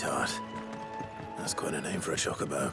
Sweetheart. That's quite a name for a chocobo.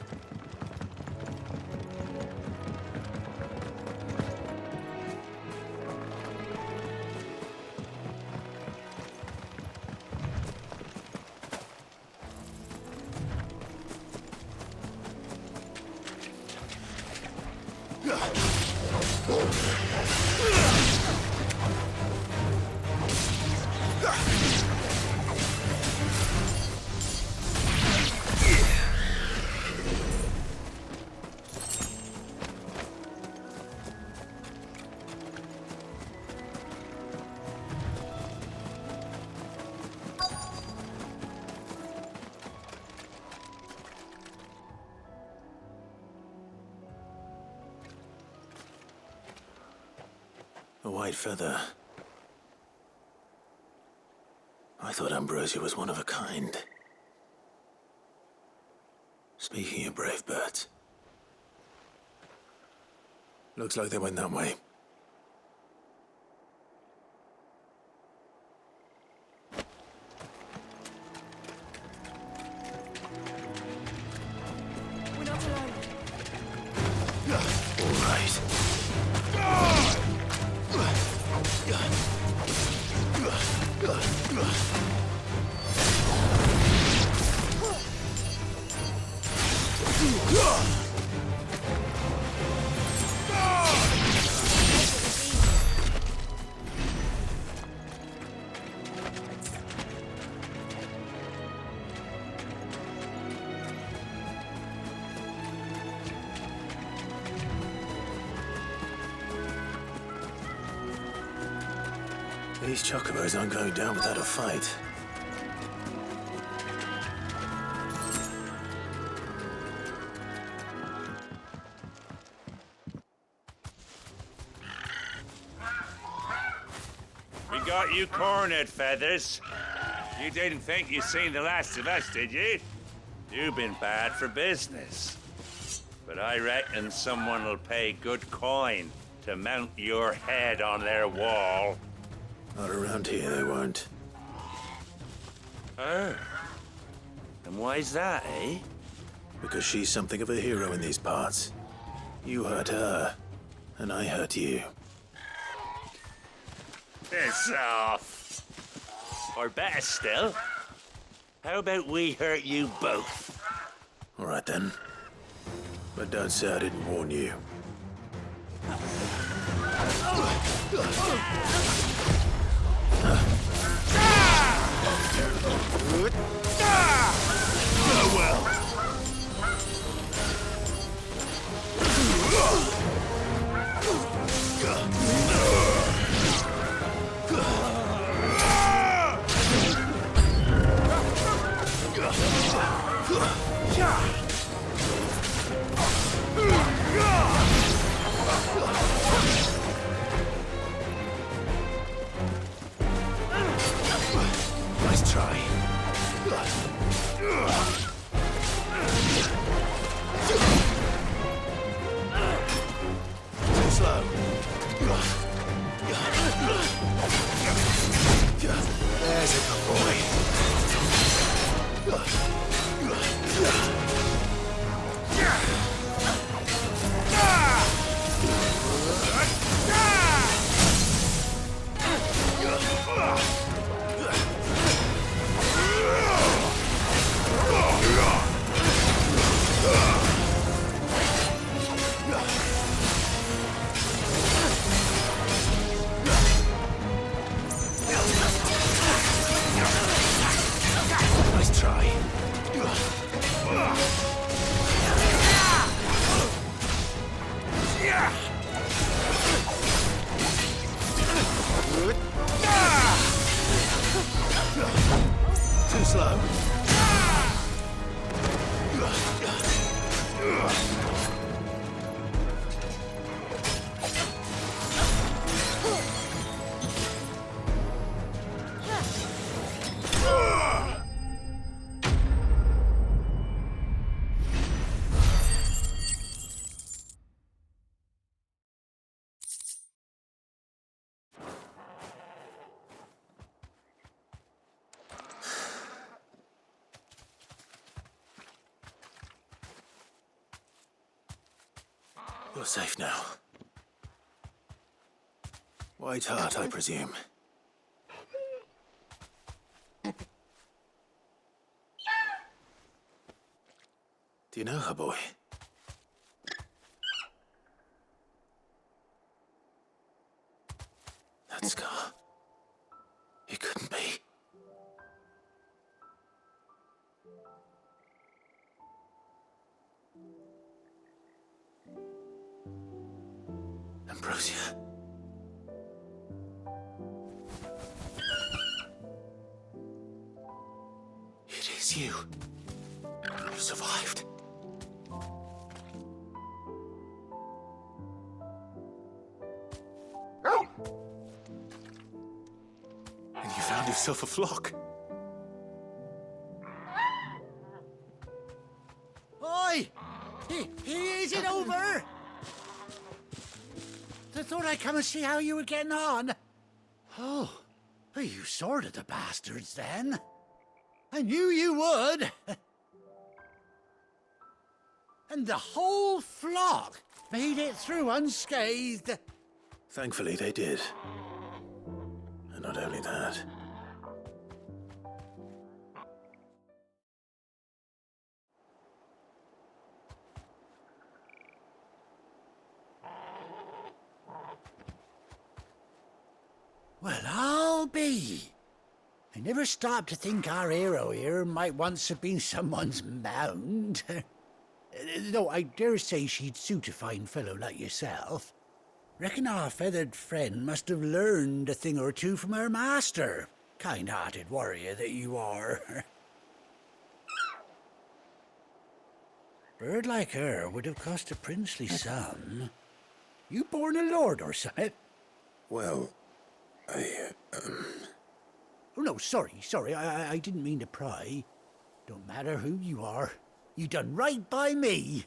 A white feather. I thought Ambrosia was one of a kind. Speaking of brave birds. Looks like they went that way. We're not alone. All right. These chocobos aren't going down without a fight. We got you cornered, Feathers. You didn't think you'd seen the last of us, did you? You've been bad for business. But I reckon someone will pay good coin to mount your head on their wall. Not around here, they won't. Oh. And why's that, eh? Because she's something of a hero in these parts. You hurt her, and I hurt you. Piss off. Or better still, how about we hurt you both? All right then. But don't say I didn't warn you. Oh well. Nice try. Too slow. There's a good boy. Nice try. Too slow. You're safe now. White Hart, I presume. Do you know her, boy? That scar. It couldn't be. Ambrosia. It is you. You survived. And you found yourself a flock. Oi! Is it over? I thought I'd come and see how you were getting on. Oh, you sorted the bastards then. I knew you would. And the whole flock made it through unscathed. Thankfully, they did. And not only that. Well, I'll be. I never stopped to think our hero here might once have been someone's mound. Though I dare say she'd suit a fine fellow like yourself. Reckon our feathered friend must have learned a thing or two from her master. Kind-hearted warrior that you are. Bird like her would have cost a princely sum. You born a lord or something? Well, Oh, no, sorry. I didn't mean to pry. Don't matter who you are. You done right by me.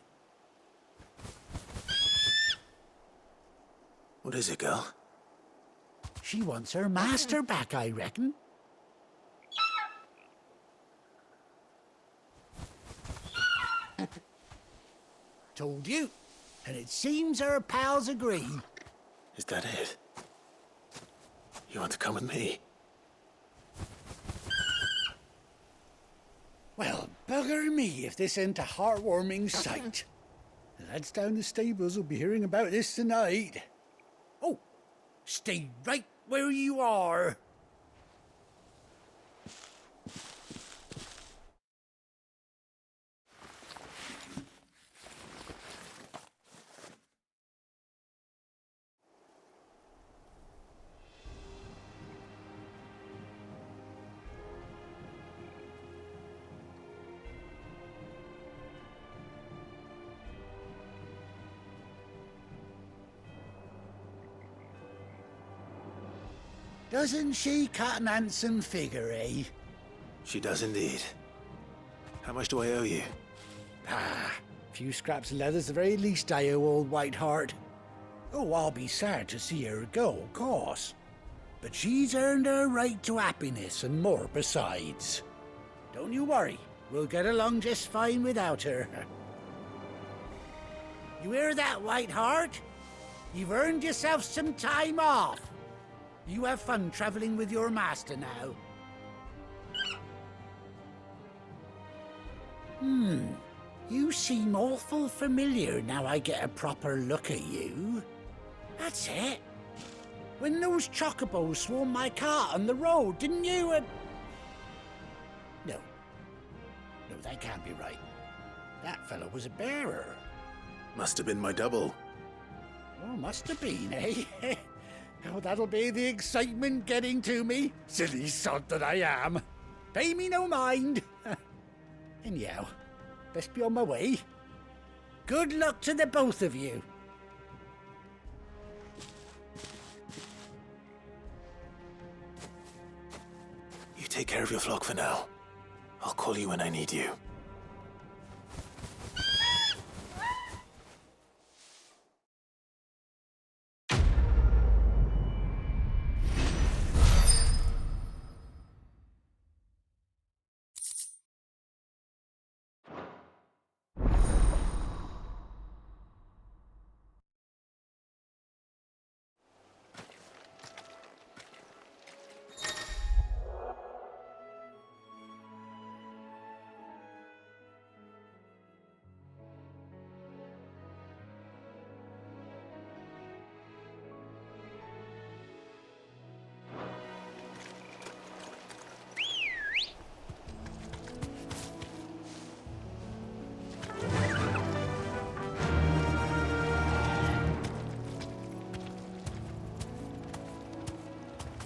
What is it, girl? She wants her master back, I reckon. Told you. And it seems her pals agree. Is that it? You want to come with me? Well, bugger me if this ain't a heartwarming sight. The lads down the stables will be hearing about this tonight. Oh, stay right where you are. Doesn't she cut an handsome figure, eh? She does indeed. How much do I owe you? Ah, a few scraps of leather's the very least I owe old White Hart. Oh, I'll be sad to see her go, of course. But she's earned her right to happiness and more besides. Don't you worry, we'll get along just fine without her. You hear that, White Hart? You've earned yourself some time off. You have fun traveling with your master now. You seem awful familiar now I get a proper look at you. That's it. When those chocobos swarmed my cart on the road, didn't you? No, that can't be right. That fellow was a bearer. Must have been my double. Oh, must have been, eh? Oh, that'll be the excitement getting to me. Silly sod that I am. Pay me no mind. Anyhow, best be on my way. Good luck to the both of you. You take care of your flock for now. I'll call you when I need you.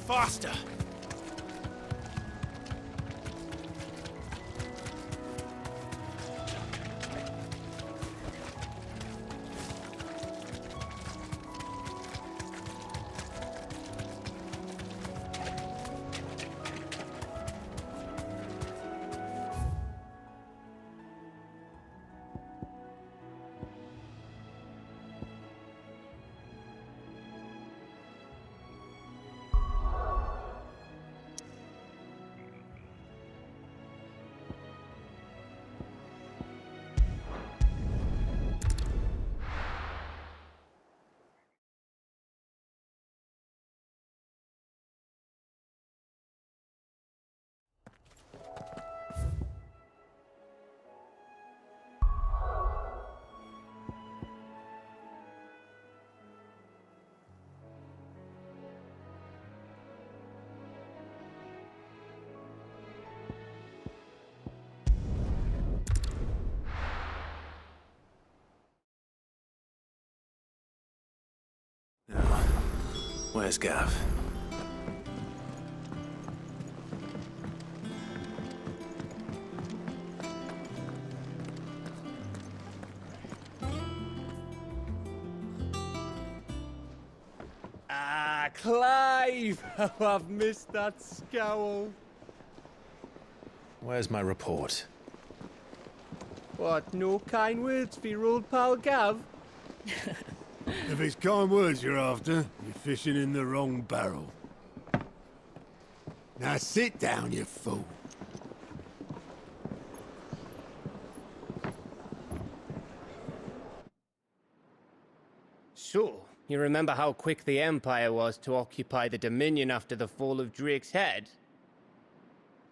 Faster! Now, where's Gav? Ah, Clive! How I've missed that scowl. Where's my report? What, no kind words for your old pal Gav? If it's kind words you're after, you're fishing in the wrong barrel. Now sit down, you fool. So, you remember how quick the Empire was to occupy the Dominion after the fall of Drake's head?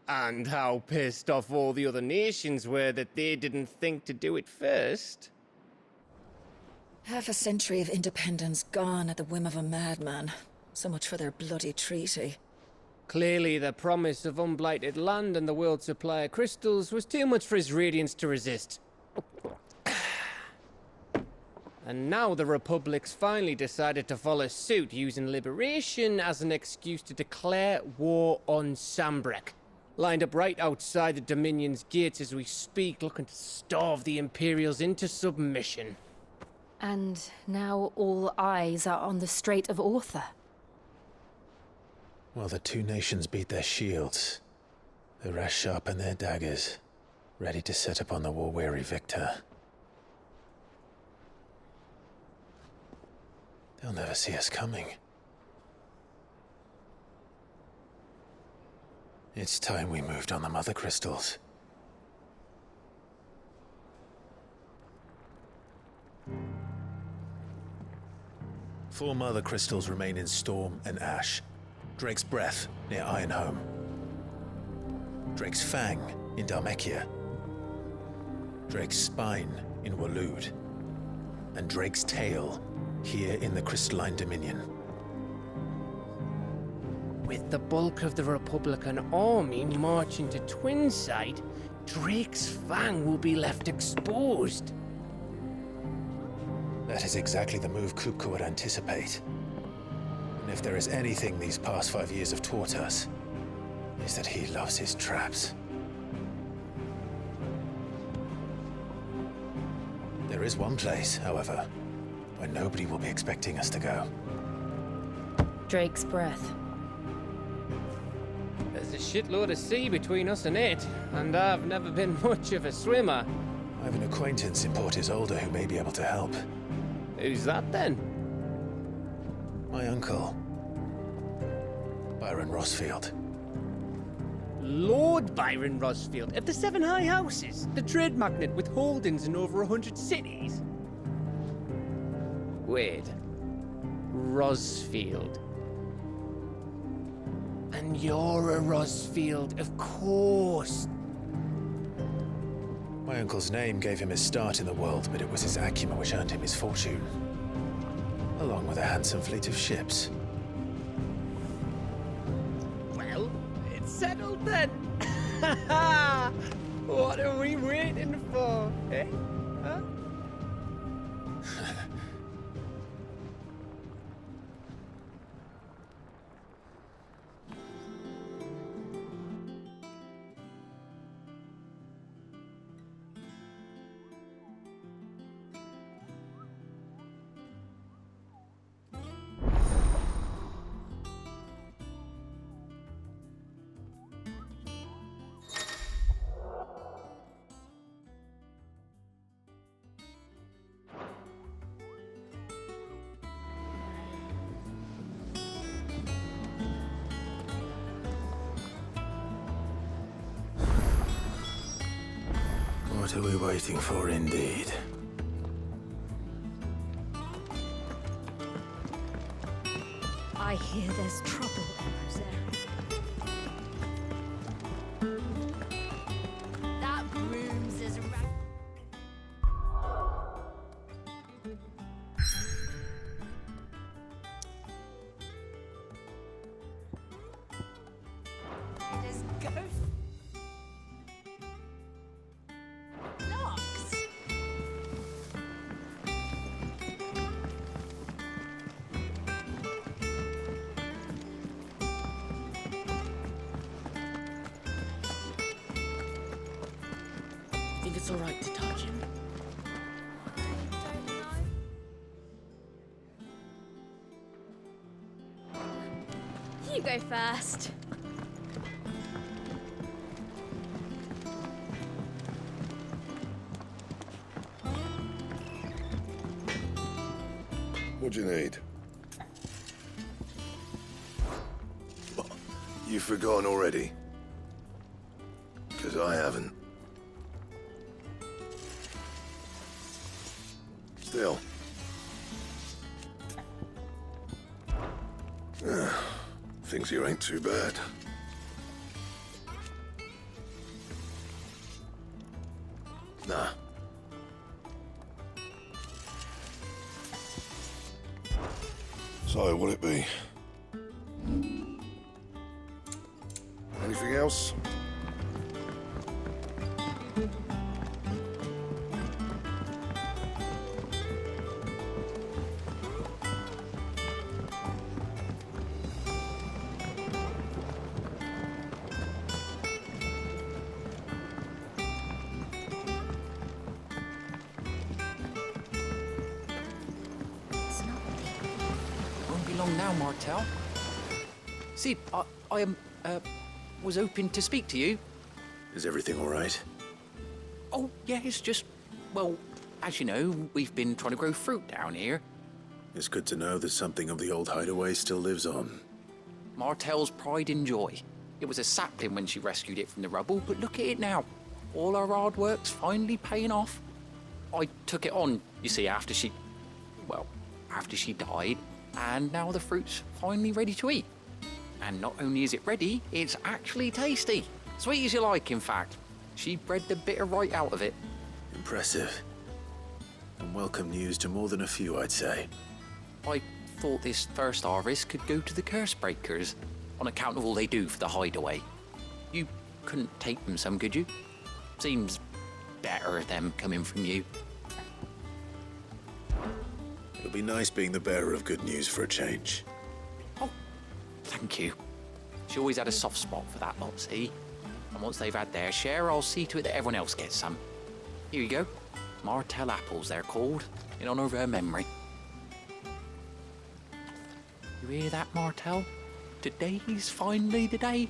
And how pissed off all the other nations were that they didn't think to do it first? Half a century of independence gone at the whim of a madman. So much for their bloody treaty. Clearly, the promise of unblighted land and the world's supply of crystals was too much for his radiance to resist. And now the Republic's finally decided to follow suit, using liberation as an excuse to declare war on Sambrek. Lined up right outside the Dominion's gates as we speak, looking to starve the Imperials into submission. And now all eyes are on the Strait of Author. While the two nations beat their shields, the rest sharpen their daggers, ready to set upon the war-weary victor. They'll never see us coming. It's time we moved on the Mother Crystals. Four Mother Crystals remain in Storm and Ash. Drake's Breath near Ironhome. Drake's Fang in Dharmekia. Drake's Spine in Waloed. And Drake's Tail here in the Crystalline Dominion. With the bulk of the Republican army marching to Twinside, Drake's Fang will be left exposed. That is exactly the move Kupka would anticipate. And if there is anything these past 5 years have taught us, is that he loves his traps. There is one place, however, where nobody will be expecting us to go. Drake's Breath. There's a shitload of sea between us and it, and I've never been much of a swimmer. I have an acquaintance in Port Isolde who may be able to help. Who's that then? My uncle, Byron Rosfield. Lord Byron Rosfield of the Seven High Houses, the trade magnate with holdings in over 100 cities. Wait, Rosfield. And you're a Rosfield, of course. My uncle's name gave him his start in the world, but it was his acumen which earned him his fortune. Along with a handsome fleet of ships. Well, it's settled then. What are we waiting for, eh? Huh? What are we waiting for, indeed? I hear there's trouble in those areas. That room's as Just go. Locks. Think it's all right to touch him? You go first. What do you need? You've forgotten already? Because I haven't. Still. Things here ain't too bad. Nah. So, what'll it be? Anything else? Won't be long now, Martel. See, I was hoping to speak to you. Is everything all right? Oh, yeah, it's just, well, as you know, we've been trying to grow fruit down here. It's good to know that something of the old hideaway still lives on. Martel's pride and joy. It was a sapling when she rescued it from the rubble, but look at it now. All our hard work's finally paying off. I took it on, you see, after she died, and now the fruit's finally ready to eat. And not only is it ready, it's actually tasty. Sweet as you like, in fact. She bred the bitter right out of it. Impressive. And welcome news to more than a few, I'd say. I thought this first harvest could go to the curse breakers, on account of all they do for the hideaway. You couldn't take them some, could you? Seems better them coming from you. It'll be nice being the bearer of good news for a change. Oh, thank you. She always had a soft spot for that lot, see? And once they've had their share, I'll see to it that everyone else gets some. Here you go. Martel apples, they're called, in honor of her memory. You hear that, Martel? Today's finally the day.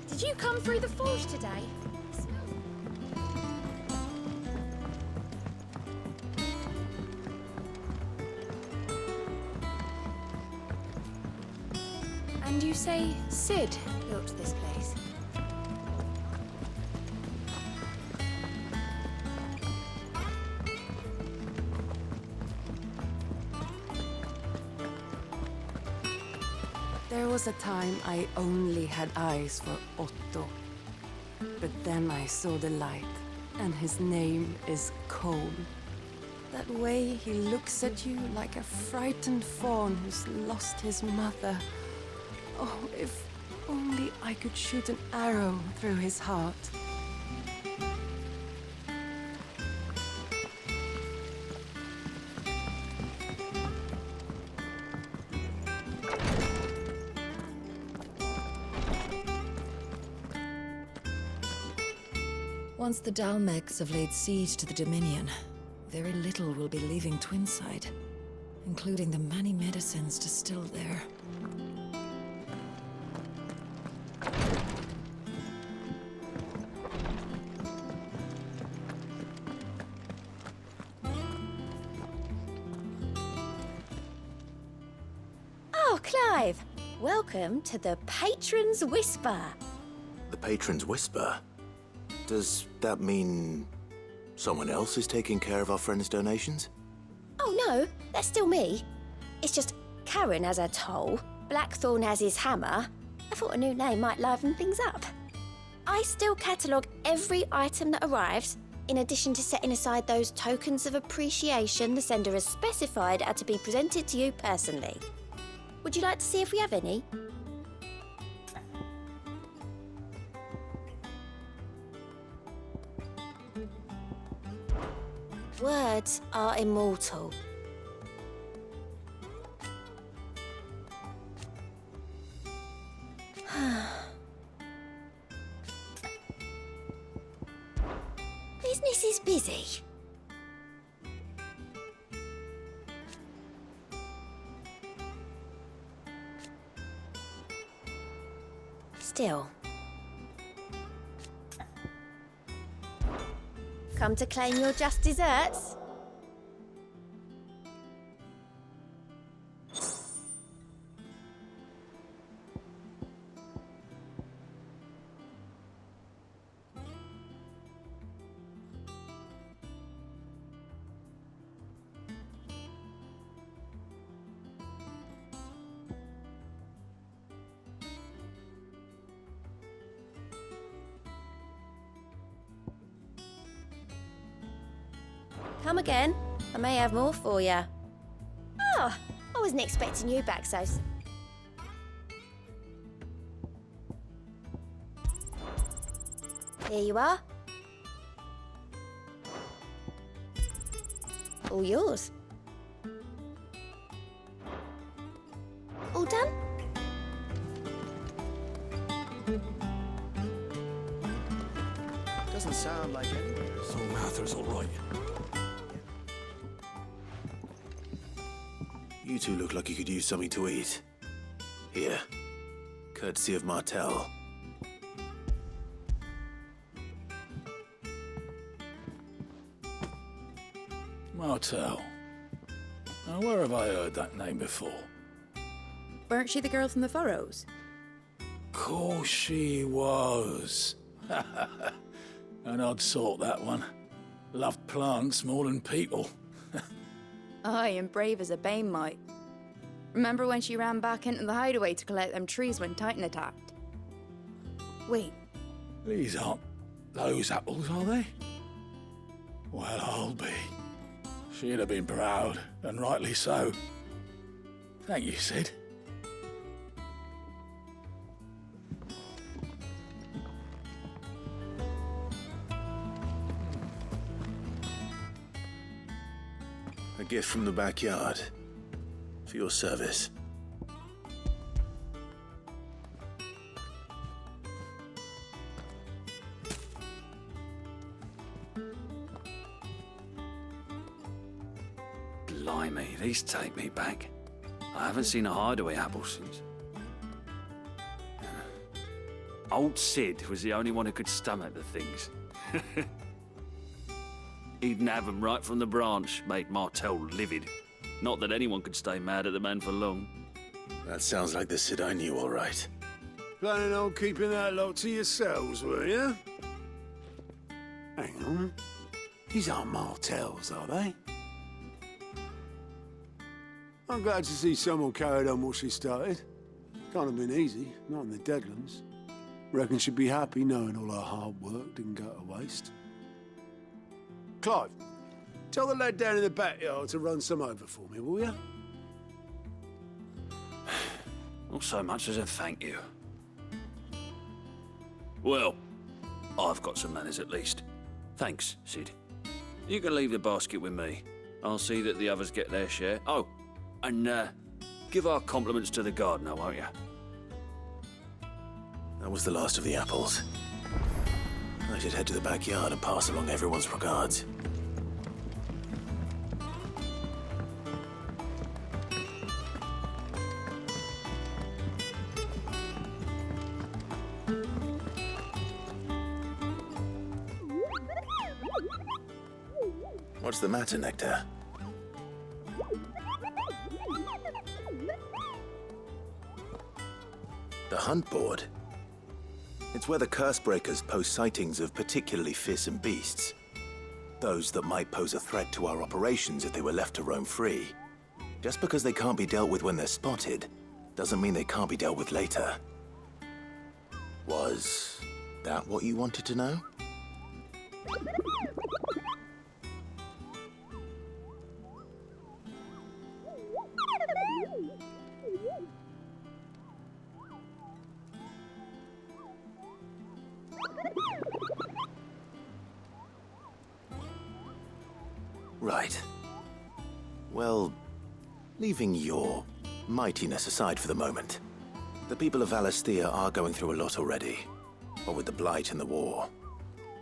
Did you come through the forge today? And you say Sid built this place? There was a time I only had eyes for Otto. But then I saw the light, and his name is Cole. That way he looks at you like a frightened fawn who's lost his mother. Oh, if only I could shoot an arrow through his heart. Once the Dalmecs have laid siege to the Dominion, very little will be leaving Twinside, including the many medicines distilled there. Oh, Clive! Welcome to the Patron's Whisper. The Patron's Whisper? Does that mean someone else is taking care of our friend's donations? Oh no, that's still me. It's just Karen has her toll, Blackthorn has his hammer. I thought a new name might liven things up. I still catalogue every item that arrives, in addition to setting aside those tokens of appreciation the sender has specified are to be presented to you personally. Would you like to see if we have any? Words are immortal. Business is busy. Still. Come to claim your just desserts? Come again. I may have more for you. Oh, I wasn't expecting you back so... Here you are. All yours. All done? Doesn't sound like anything. So Mather's all right. You two look like you could use something to eat. Here, courtesy of Martel. Martel. Now, where have I heard that name before? Weren't she the girl from the Furrows? Course she was. An odd sort, that one. Loved plants more than people. Aye, and brave as a bane might. Remember when she ran back into the hideaway to collect them trees when Titan attacked? Wait, These aren't those apples, are they? Well, I'll be. She'd have been proud, and rightly so. Thank you, Sid. A gift from the backyard. For your service. Blimey, these take me back. I haven't seen a hideaway apple since. Old Sid was the only one who could stomach the things. He'd nab 'em right from the branch, made Martel livid. Not that anyone could stay mad at the man for long. That sounds like the Sid I knew, all right. Planning on keeping that lot to yourselves, were you? Hang on. These aren't Martels, are they? I'm glad to see someone carried on what she started. Can't have been easy, not in the Deadlands. Reckon she'd be happy knowing all her hard work didn't go to waste. Clive, tell the lad down in the backyard to run some over for me, will you? Not so much as a thank you. Well, I've got some manners at least. Thanks, Sid. You can leave the basket with me. I'll see that the others get their share. Oh, and give our compliments to the gardener, won't you? That was the last of the apples. I should head to the backyard and pass along everyone's regards. What's the matter, Nectar? The hunt board? It's where the Cursebreakers post sightings of particularly fearsome beasts. Those that might pose a threat to our operations if they were left to roam free. Just because they can't be dealt with when they're spotted, doesn't mean they can't be dealt with later. Was that what you wanted to know? Right. Well, leaving your mightiness aside for the moment, the people of Valisthea are going through a lot already. What with the Blight and the war.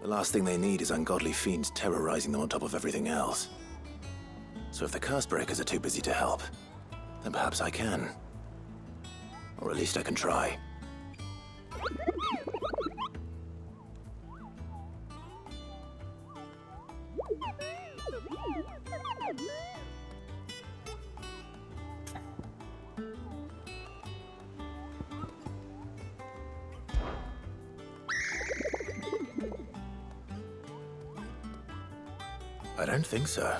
The last thing they need is ungodly fiends terrorizing them on top of everything else. So if the Cursebreakers are too busy to help, then perhaps I can. Or at least I can try. I don't think so.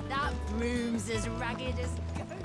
That room's as ragged as ghosts.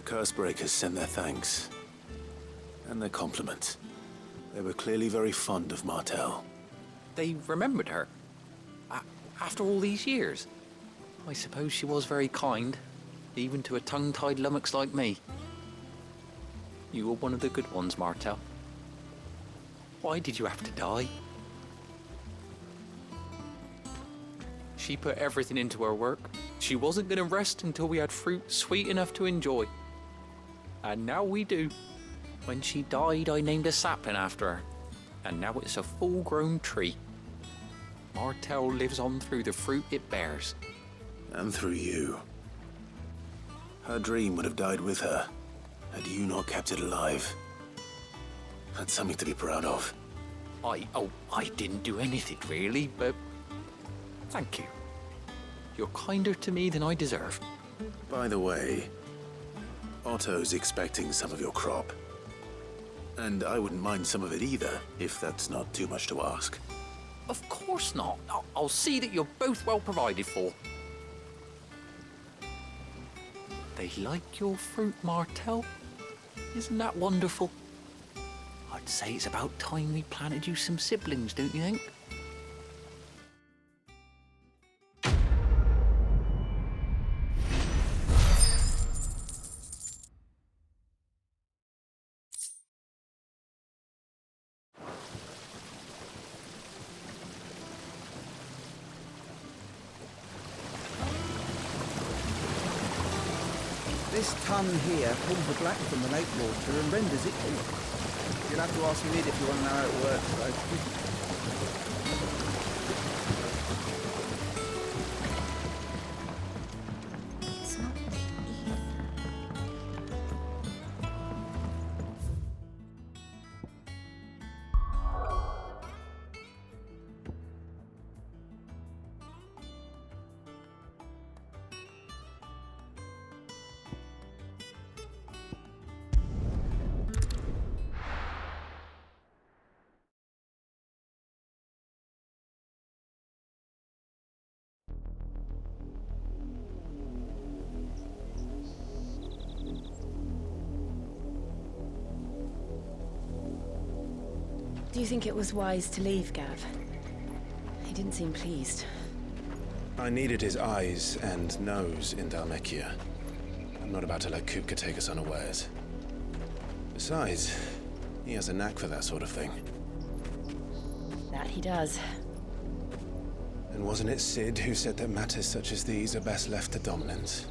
Cursebreakers sent their thanks. And their compliments. They were clearly very fond of Martel. They remembered her? After all these years? I suppose she was very kind, even to a tongue-tied lummox like me. You were one of the good ones, Martel. Why did you have to die? She put everything into her work. She wasn't going to rest until we had fruit sweet enough to enjoy. And now we do. When she died, I named a sapling after her. And now it's a full-grown tree. Martel lives on through the fruit it bears. And through you. Her dream would have died with her, had you not kept it alive. That's something to be proud of. I didn't do anything really, but thank you. You're kinder to me than I deserve. By the way, Otto's expecting some of your crop. And I wouldn't mind some of it either, if that's not too much to ask. Of course not. I'll see that you're both well provided for. They like your fruit, Martel. Isn't that wonderful? I'd say it's about time we planted you some siblings, don't you think? This tun here pulls the black from the lake water and renders it pure. You'll have to ask Mid if you want to know how it works, though. It's not Do you think it was wise to leave, Gav? He didn't seem pleased. I needed his eyes and nose in Dhalmekia. I'm not about to let Kupka take us unawares. Besides, he has a knack for that sort of thing. That he does. And wasn't it Sid who said that matters such as these are best left to dominance?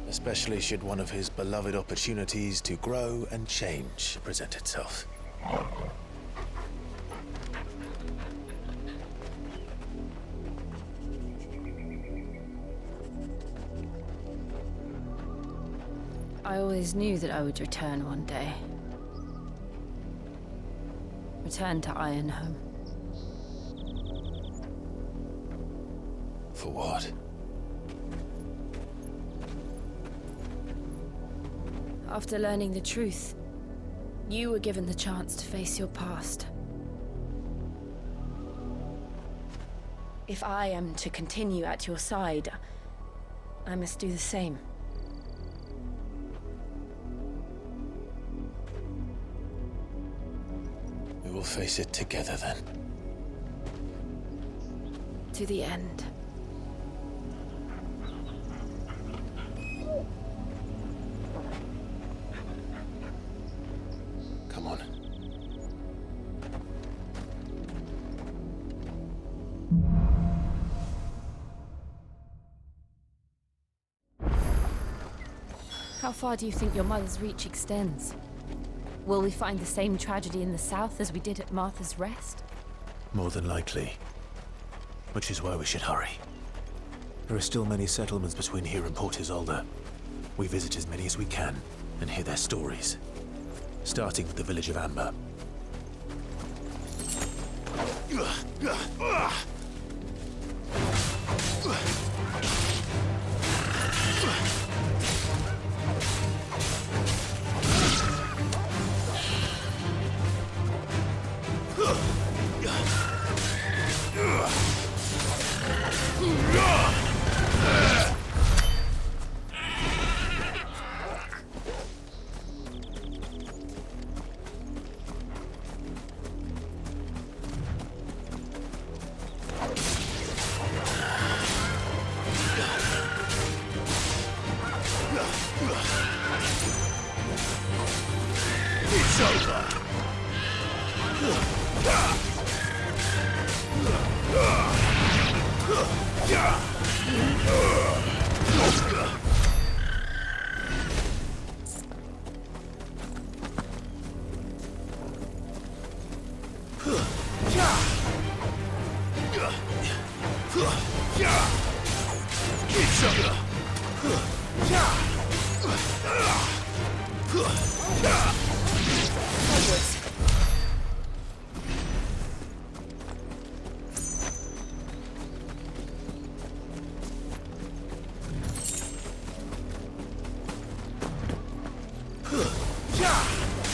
Especially should one of his beloved opportunities to grow and change present itself. I always knew that I would return one day. Return to Ironhome. For what? After learning the truth, you were given the chance to face your past. If I am to continue at your side, I must do the same. We will face it together then. To the end. Come on. How far do you think your mother's reach extends? Will we find the same tragedy in the south as we did at Martha's Rest? More than likely. Which is why we should hurry. There are still many settlements between here and Port Isolde. We visit as many as we can and hear their stories. Starting with the village of Amber.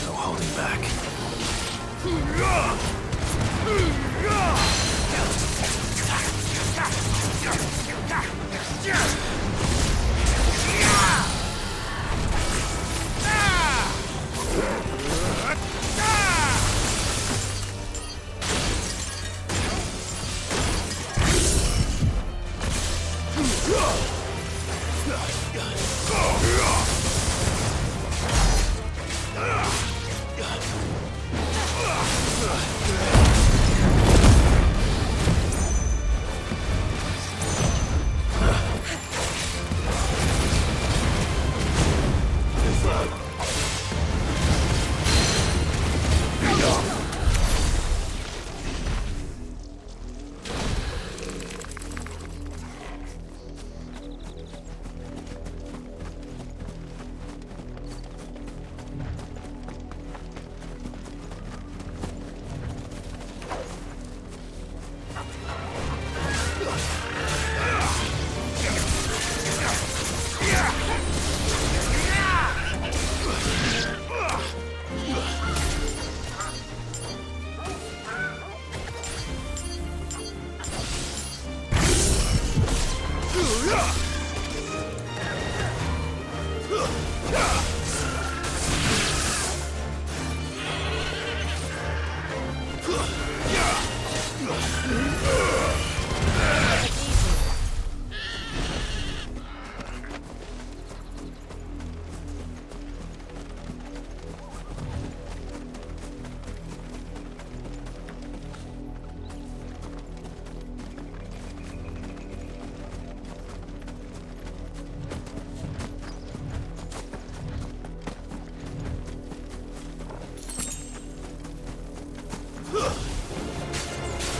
No holding back.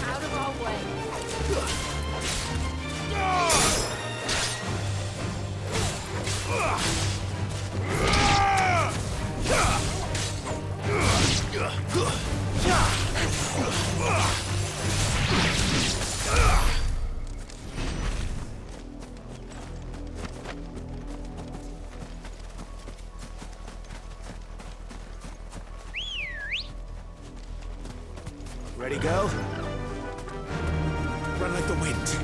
Out of our way. Ready, go? Run like the wind.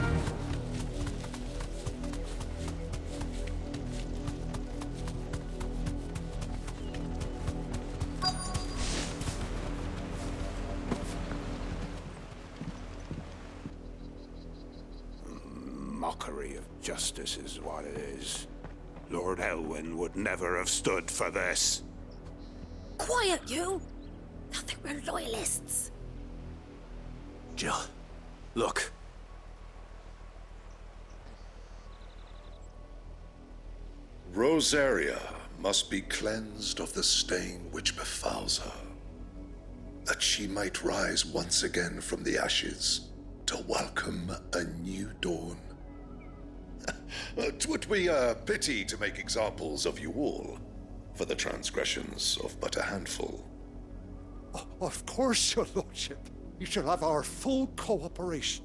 Mockery of justice is what it is. Lord Elwyn would never have stood for this. Quiet, you! I think we're loyalists. Jill, look. Rosaria must be cleansed of the stain which befouls her, that she might rise once again from the ashes to welcome a new dawn. 'Twould be a pity to make examples of you all, for the transgressions of but a handful. Of course, your lordship. You shall have our full cooperation.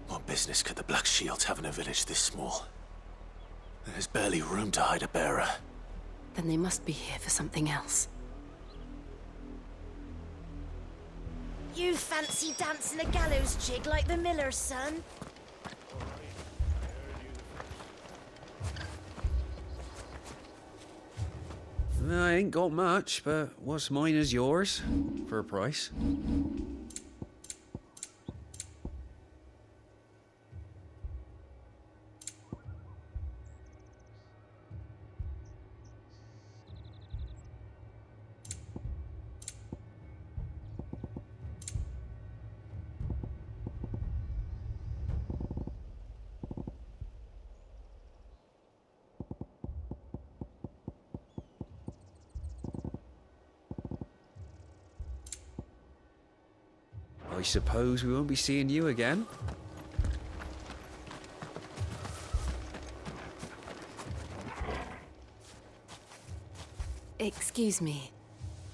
What business could the Black Shields have in a village this small? There's barely room to hide a bearer. Then they must be here for something else. You fancy dancing a gallows jig like the miller's son? I ain't got much, but what's mine is yours, for a price. suppose we won't be seeing you again. Excuse me,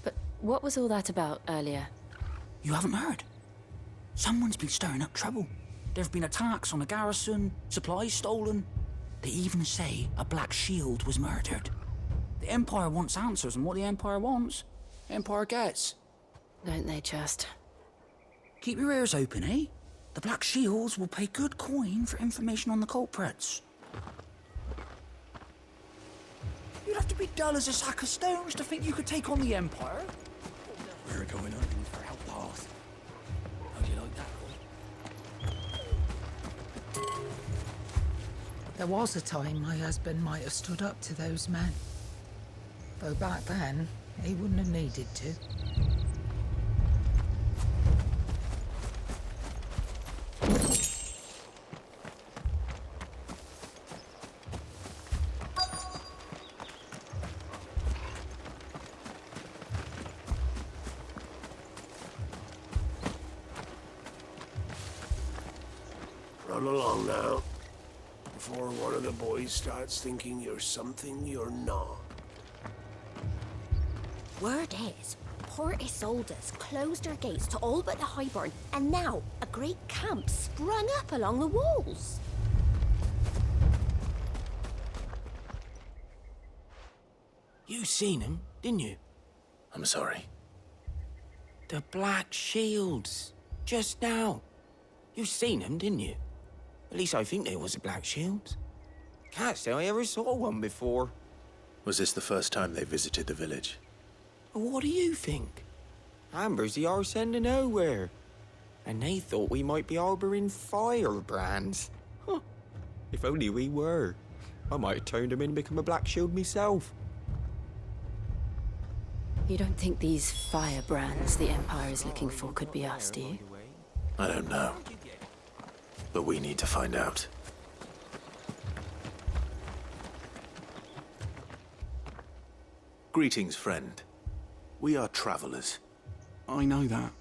but what was all that about earlier? You haven't heard? Someone's been stirring up trouble. There have been attacks on the garrison, supplies stolen. They even say a Black Shield was murdered. The Empire wants answers, and what the Empire wants, Empire gets. Don't they just? Keep your ears open, eh? The Black Shields will pay good coin for information on the culprits. You'd have to be dull as a sack of stones to think you could take on the Empire. We're going hunting for Outpath. How'd you like that, boy? There was a time my husband might have stood up to those men. Though back then, he wouldn't have needed to. Run along now, before one of the boys starts thinking you're something you're not. Word is, Port Isolde's closed her gates to all but the Highborn, and now a great camp sprung up along the walls. You seen him, didn't you? I'm sorry. The Black Shields. Just now. You seen them, didn't you? At least I think there was a Black Shield. Can't say I ever saw one before. Was this the first time they visited the village? What do you think? Amber's the arse end of nowhere. And they thought we might be harbouring firebrands. Huh. If only we were. I might have turned them in and become a Black Shield myself. You don't think these firebrands the Empire is looking for could be us, do you? I don't know. But we need to find out. Greetings, friend. We are travelers. I know that.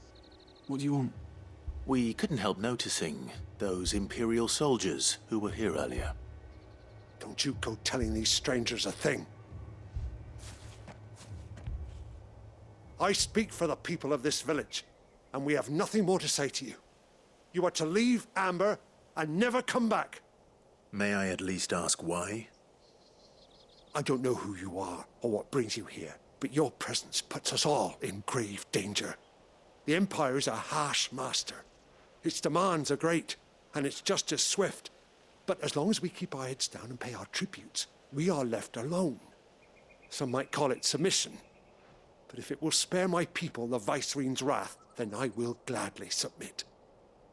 What do you want? We couldn't help noticing those Imperial soldiers who were here earlier. Don't you go telling these strangers a thing. I speak for the people of this village, and we have nothing more to say to you. You are to leave Amber and never come back. May I at least ask why? I don't know who you are or what brings you here, but your presence puts us all in grave danger. The Empire is a harsh master. Its demands are great, and its justice swift. But as long as we keep our heads down and pay our tributes, we are left alone. Some might call it submission. But if it will spare my people the Viceroy's wrath, then I will gladly submit.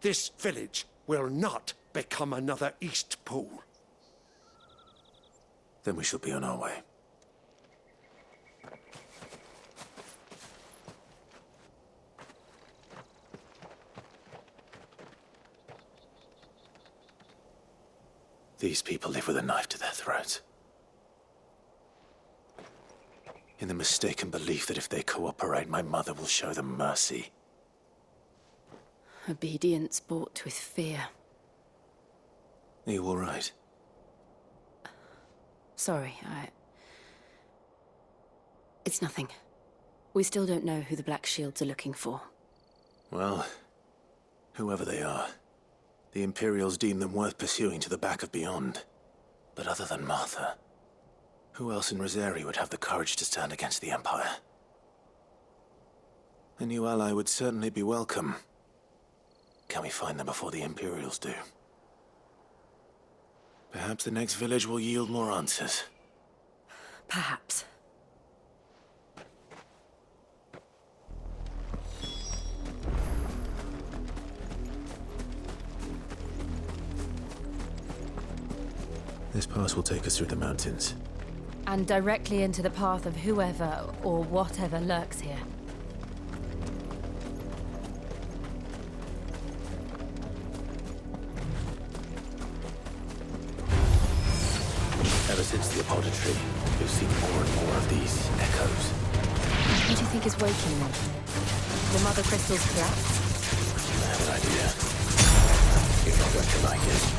This village will not become another East Pool. Then we shall be on our way. These people live with a knife to their throats. In the mistaken belief that if they cooperate, my mother will show them mercy. Obedience bought with fear. Are you all right? Sorry, It's nothing. We still don't know who the Black Shields are looking for. Well, whoever they are, the Imperials deem them worth pursuing to the back of beyond. But other than Martha, who else in Rosari would have the courage to stand against the Empire? A new ally would certainly be welcome. Can we find them before the Imperials do? Perhaps the next village will yield more answers. Perhaps. This pass will take us through the mountains. And directly into the path of whoever or whatever lurks here. Ever since the apothecary, we've seen more and more of these echoes. What do you think is waking them? The mother crystal's collapse? good idea. You're not going to like it.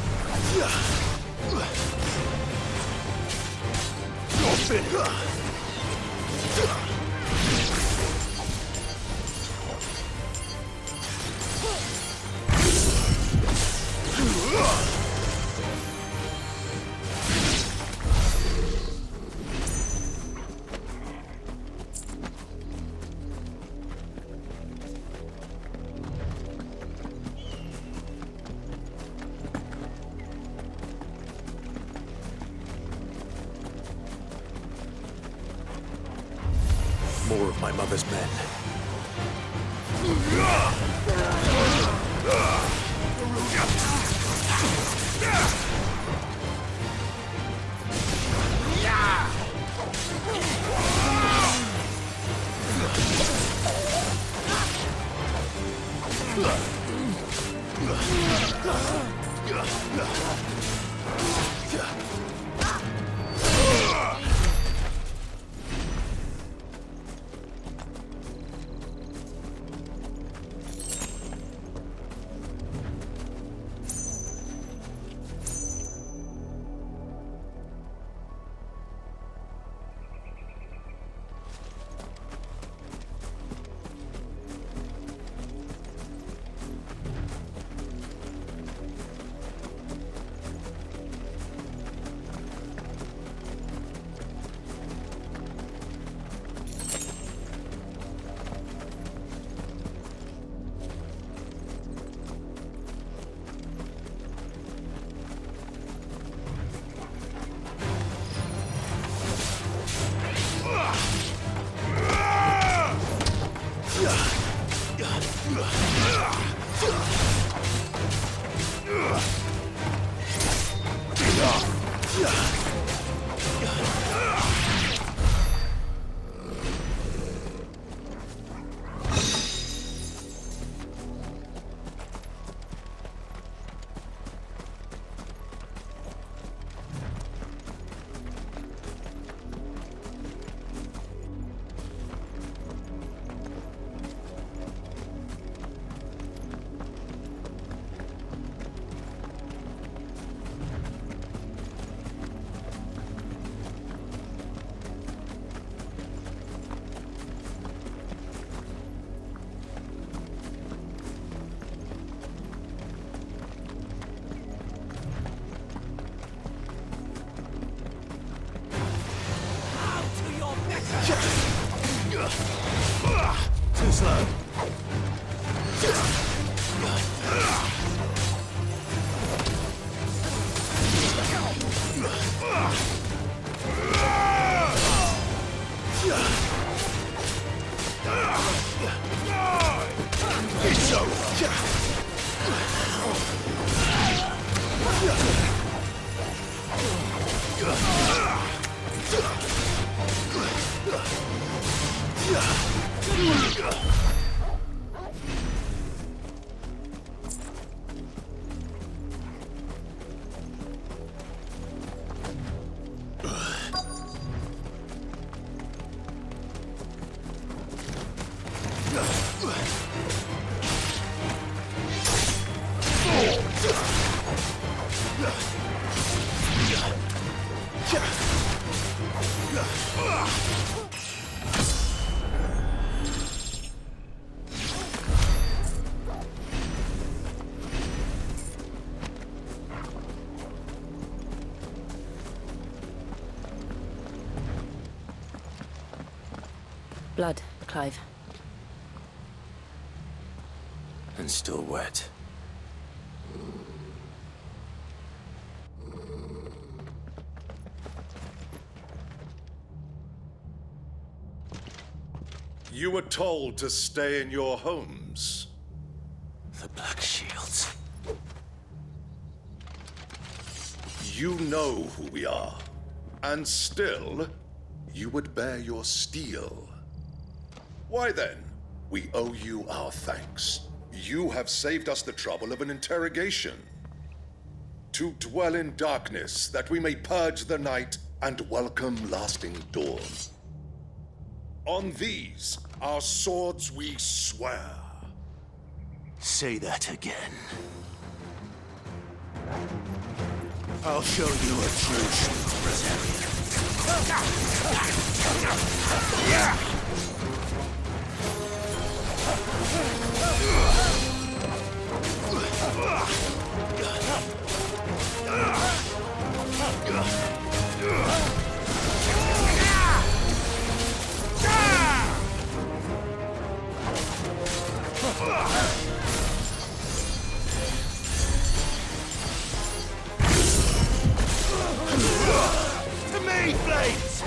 More of my mother's men. Too slow. Blood, Clive. And still wet. You were told to stay in your homes. The Black Shields. You know who we are. And still, you would bear your steel. Why then, we owe you our thanks. You have saved us the trouble of an interrogation. To dwell in darkness, that we may purge the night and welcome lasting dawn. On these, our swords we swear. Say that again. I'll show you a true Brazilian. To me, Blades!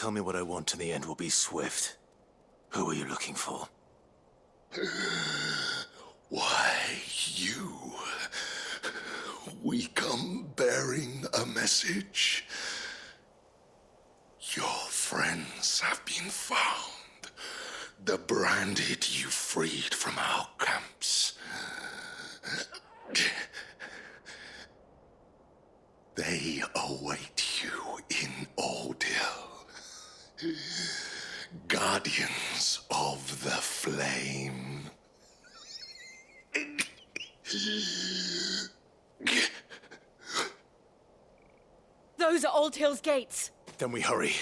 Tell me what I want and the end will be swift. Who are you looking for? Why, you. We come bearing a message. Your friends have been found. The branded you freed from our camps. They await you in Oldhill. Guardians of the Flame. Those are Old Hill's gates. Then we hurry.